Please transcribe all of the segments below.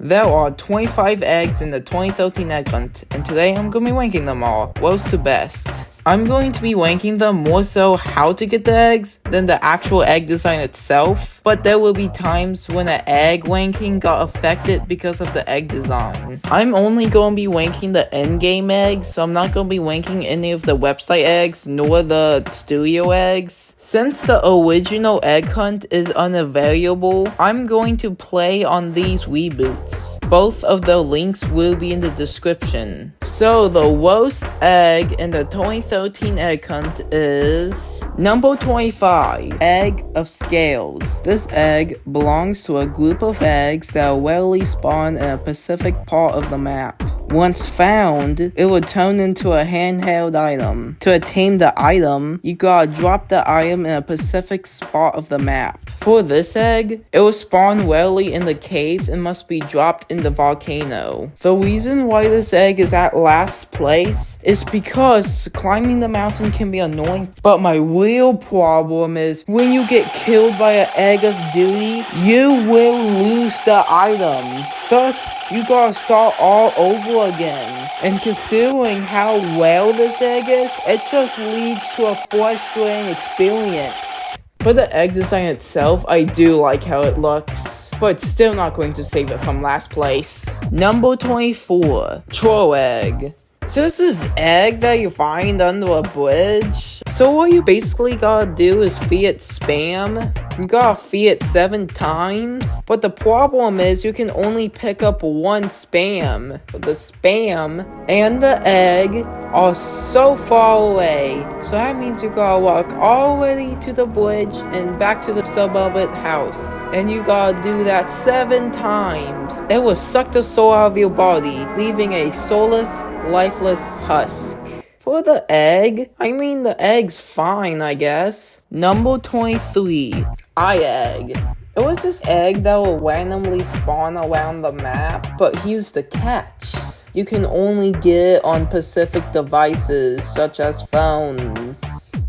There are 25 eggs in the 2013 egg hunt, and today I'm going to be ranking them all, worst to best. I'm going to be ranking them more so how to get the eggs than the actual egg design itself, but there will be times when an egg ranking got affected because of the egg design. I'm only going to be ranking the endgame eggs, so I'm not going to be ranking any of the website eggs nor the studio eggs. Since the original egg hunt is unavailable, I'm going to play on these reboots. Both of the links will be in the description. So the worst egg in the 2013 egg hunt is number 25, Egg of Scales. This egg belongs to a group of eggs that rarely spawn in a specific part of the map. Once found, it will turn into a handheld item. To attain the item, you gotta drop the item in a specific spot of the map. For this egg, it will spawn rarely in the cave and must be dropped in the volcano. The reason why this egg is at last place is because climbing the mountain can be annoying, but my real problem is when you get killed by an egg of duty, you will lose the item. Thus, you gotta start all over again. And considering how well this egg is, it just leads to a frustrating experience. For the egg design itself, I do like how it looks, but still not going to save it from last place. Number 24, Troll Egg. So this is egg that you find under a bridge. So what you basically gotta do is feed it spam. You gotta feed it 7 times. But the problem is you can only pick up one spam. The spam and the egg are so far away. So that means you gotta walk all the way to the bridge and back to the suburban house. And you gotta do that 7 times. It will suck the soul out of your body, leaving a soulless, lifeless husk. For the egg, the egg's fine, I guess. Number 23, Eye Egg. It was this egg that will randomly spawn around the map, but here's the catch. You can only get it on specific devices, such as phones.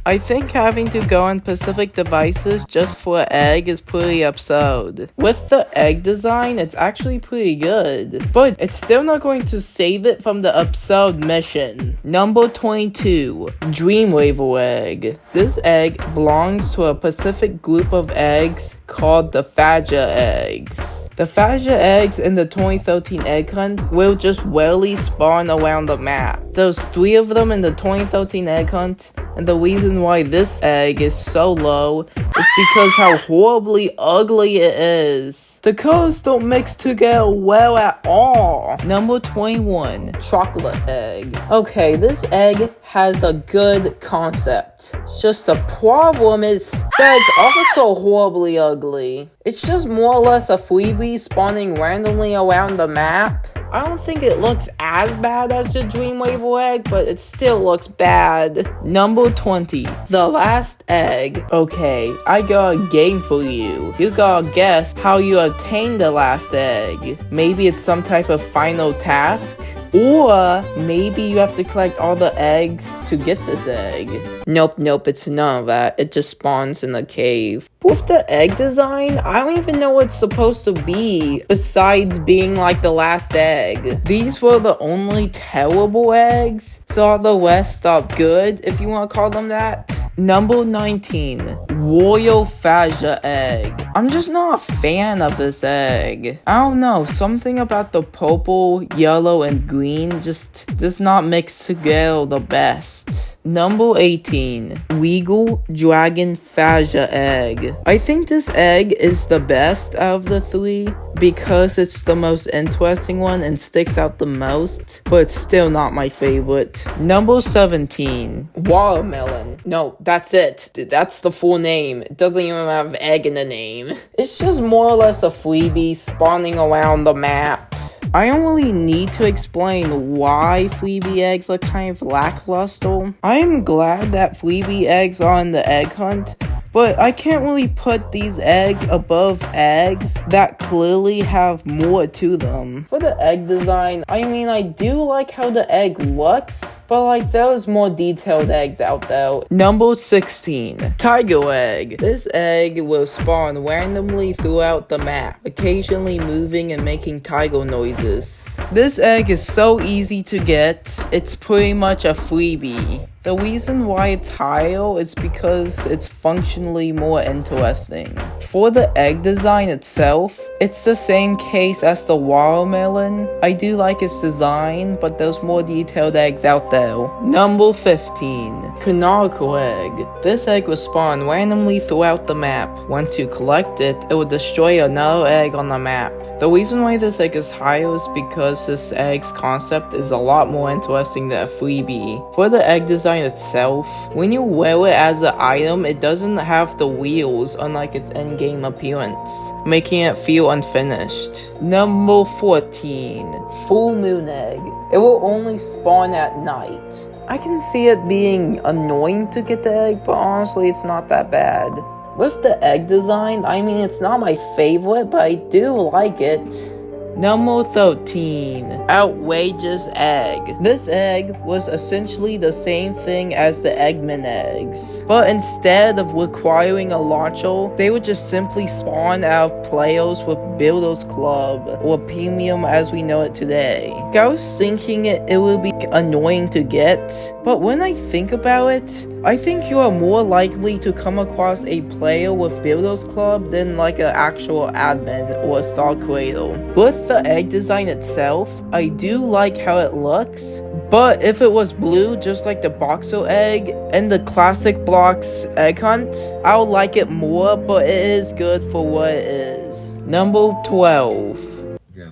I think having to go on specific devices just for an egg is pretty absurd. With the egg design, it's actually pretty good, but it's still not going to save it from the absurd mission. Number 22, Dreamweaver Egg. This egg belongs to a specific group of eggs called the Faja eggs. The Faja eggs in the 2013 egg hunt will just rarely spawn around the map. There's 3 of them in the 2013 egg hunt, and the reason why this egg is so low is because how horribly ugly it is. The colors don't mix together well at all. Number 21, Chocolate Egg. Okay, this egg has a good concept. It's just the problem is that it's also horribly ugly. It's just more or less a freebie spawning randomly around the map. I don't think it looks as bad as the Dreamweaver Egg, but it still looks bad. Number 20, The Last Egg. Okay, I got a game for you. You gotta guess how you obtain the last egg. Maybe it's some type of final task, or maybe you have to collect all the eggs to get this egg. Nope, it's none of that. It just spawns in a cave. With the egg design, I don't even know what it's supposed to be, besides being like the last egg. These were the only terrible eggs, so all the rest are good, if you want to call them that. Number 19, Royal Faja Egg. I'm just not a fan of this egg. I don't know, something about the purple, yellow, and green just does not mix together the best. Number 18, Regal Dragon Faja Egg. I think this egg is the best out of the 3 because it's the most interesting one and sticks out the most, but it's still not my favorite. Number 17, Watermelon. No, that's it. That's the full name. It doesn't even have egg in the name. It's just more or less a freebie spawning around the map. I don't really need to explain why freebie eggs are kind of lackluster. I am glad that freebie eggs are in the egg hunt, but I can't really put these eggs above eggs that clearly have more to them. For the egg design, I mean, I do like how the egg looks, but like there's more detailed eggs out there. Number 16, tiger egg. This egg will spawn randomly throughout the map, occasionally moving and making tiger noises. This egg is so easy to get, it's pretty much a freebie. The reason why it's higher is because it's functionally more interesting. For the egg design itself, it's the same case as the watermelon. I do like its design, but there's more detailed eggs out there. Number 15, canonical egg. This egg will spawn randomly throughout the map. Once you collect it, it will destroy another egg on the map. The reason why this egg is higher is because this egg's concept is a lot more interesting than a freebie. For the egg design itself, when you wear it as an item, it doesn't have the wheels unlike its endgame appearance, making it feel unfinished. Number 14, full moon egg. It will only spawn at night. I can see it being annoying to get the egg, but honestly it's not that bad. With the egg design, I mean, it's not my favorite, but I do like it. Number 13, outrageous egg. This egg was essentially the same thing as the Eggman eggs, but instead of requiring a launcher, they would just simply spawn out of players with Builder's Club, or Premium as we know it today. I was thinking it would be annoying to get, but when I think about it, I think you are more likely to come across a player with Builder's Club than like an actual admin or a star creator. With the egg design itself, I do like how it looks, but if it was blue just like the Boxer egg and the classic blocks egg hunt, I would like it more, but it is good for what it is. Number 12. Yeah.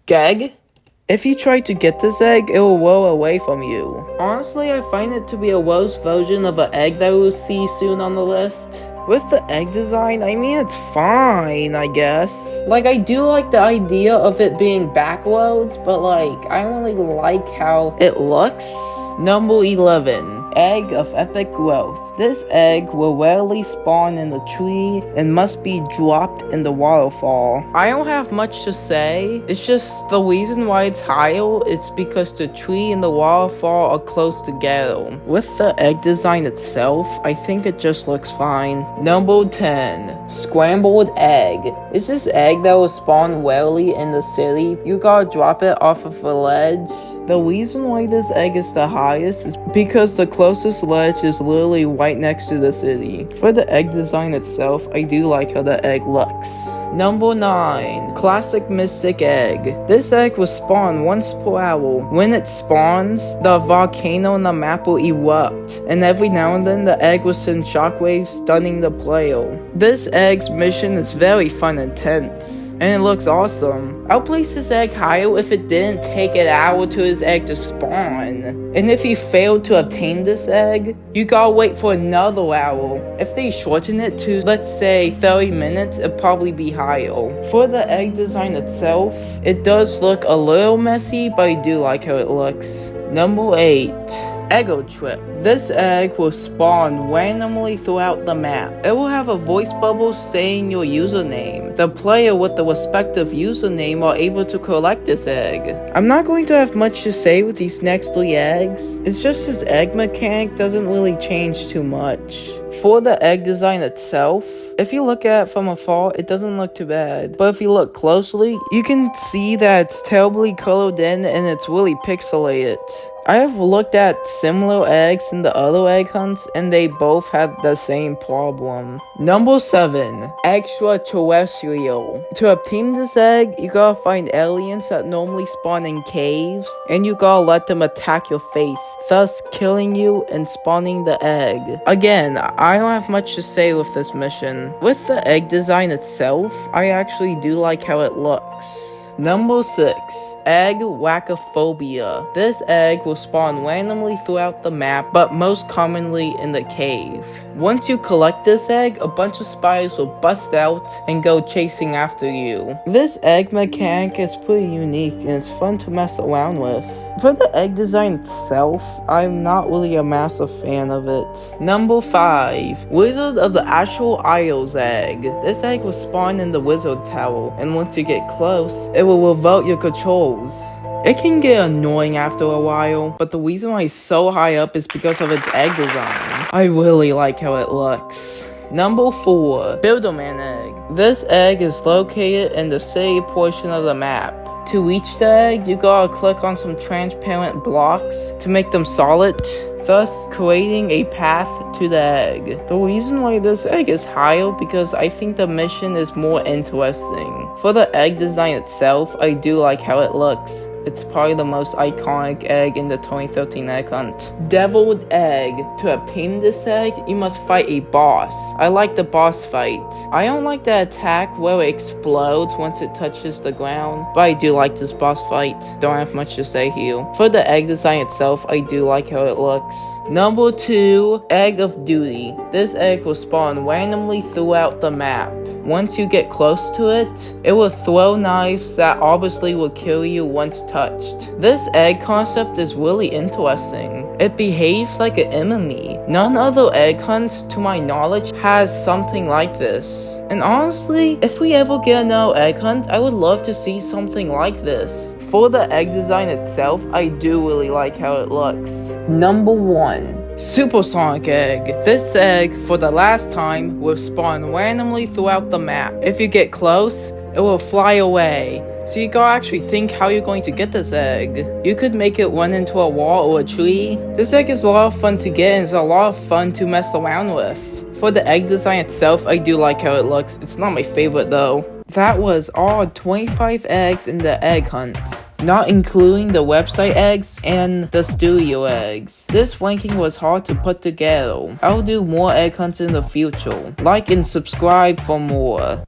Gag? If you try to get this egg, it will roll away from you. Honestly, I find it to be a worse version of an egg that we'll see soon on the list. With the egg design, I mean, it's fine, I guess. Like, I do like the idea of it being backwards, but like, I don't really like how it looks. Number 11. Egg of epic growth. This egg will rarely spawn in the tree and must be dropped in the waterfall. I don't have much to say. It's just the reason why it's higher is because the tree and the waterfall are close together. With the egg design itself, I think it just looks fine. Number 10. Scrambled egg. Is this egg that will spawn rarely in the city? You gotta drop it off of a ledge. The reason why this egg is the highest is because the closest ledge is literally right next to the city. For the egg design itself, I do like how the egg looks. Number 9. Classic Mystic Egg. This egg will spawn once per hour. When it spawns, the volcano on the map will erupt, and every now and then the egg will send shockwaves stunning the player. This egg's mission is very fun and tense, and it looks awesome. I'll place this egg higher if it didn't take an hour to his egg to spawn. And if you failed to obtain this egg, you gotta wait for another hour. If they shorten it to, let's say, 30 minutes, it'd probably be higher. For the egg design itself, it does look a little messy, but I do like how it looks. Number 8. Ego Trip. This egg will spawn randomly throughout the map. It will have a voice bubble saying your username. The player with the respective username are able to collect this egg. I'm not going to have much to say with these next 3 eggs. It's just this egg mechanic doesn't really change too much. For the egg design itself, if you look at it from afar, it doesn't look too bad. But if you look closely, you can see that it's terribly colored in and it's really pixelated. I have looked at similar eggs in the other egg hunts, and they both had the same problem. Number 7. Extraterrestrial. To obtain this egg, you gotta find aliens that normally spawn in caves, and you gotta let them attack your face, thus killing you and spawning the egg. Again, I don't have much to say with this mission. With the egg design itself, I actually do like how it looks. Number 6. Egg Wackophobia. This egg will spawn randomly throughout the map, but most commonly in the cave. Once you collect this egg, a bunch of spiders will bust out and go chasing after you. This egg mechanic is pretty unique and it's fun to mess around with. For the egg design itself, I'm not really a massive fan of it. Number 5. Wizard of the Actual Isles egg. This egg will spawn in the wizard tower, and once you get close, it will revolt your controls. It can get annoying after a while, but the reason why it's so high up is because of its egg design. I really like how it looks. Number 4. Builderman egg. This egg is located in the city portion of the map. To reach the egg, you gotta click on some transparent blocks to make them solid, thus creating a path to the egg. The reason why this egg is higher because I think the mission is more interesting. For the egg design itself, I do like how it looks. It's probably the most iconic egg in the 2013 egg hunt. Deviled egg. To obtain this egg, you must fight a boss. I like the boss fight. I don't like the attack where it explodes once it touches the ground, but I do like this boss fight. Don't have much to say here. For the egg design itself, I do like how it looks. Number 2, Egg of Duty. This egg will spawn randomly throughout the map. Once you get close to it, it will throw knives that obviously will kill you once touched. This egg concept is really interesting. It behaves like an enemy. None other egg hunt, to my knowledge, has something like this. And honestly, if we ever get another egg hunt, I would love to see something like this. For the egg design itself, I do really like how it looks. Number 1. Supersonic egg. This egg, for the last time, will spawn randomly throughout the map. If you get close, it will fly away. So you gotta actually think how you're going to get this egg. You could make it run into a wall or a tree. This egg is a lot of fun to get and it's a lot of fun to mess around with. For the egg design itself, I do like how it looks. It's not my favorite though. That was all 25 eggs in the egg hunt, not including the website eggs and the studio eggs. This ranking was hard to put together. I'll do more egg hunts in the future. Like and subscribe for more.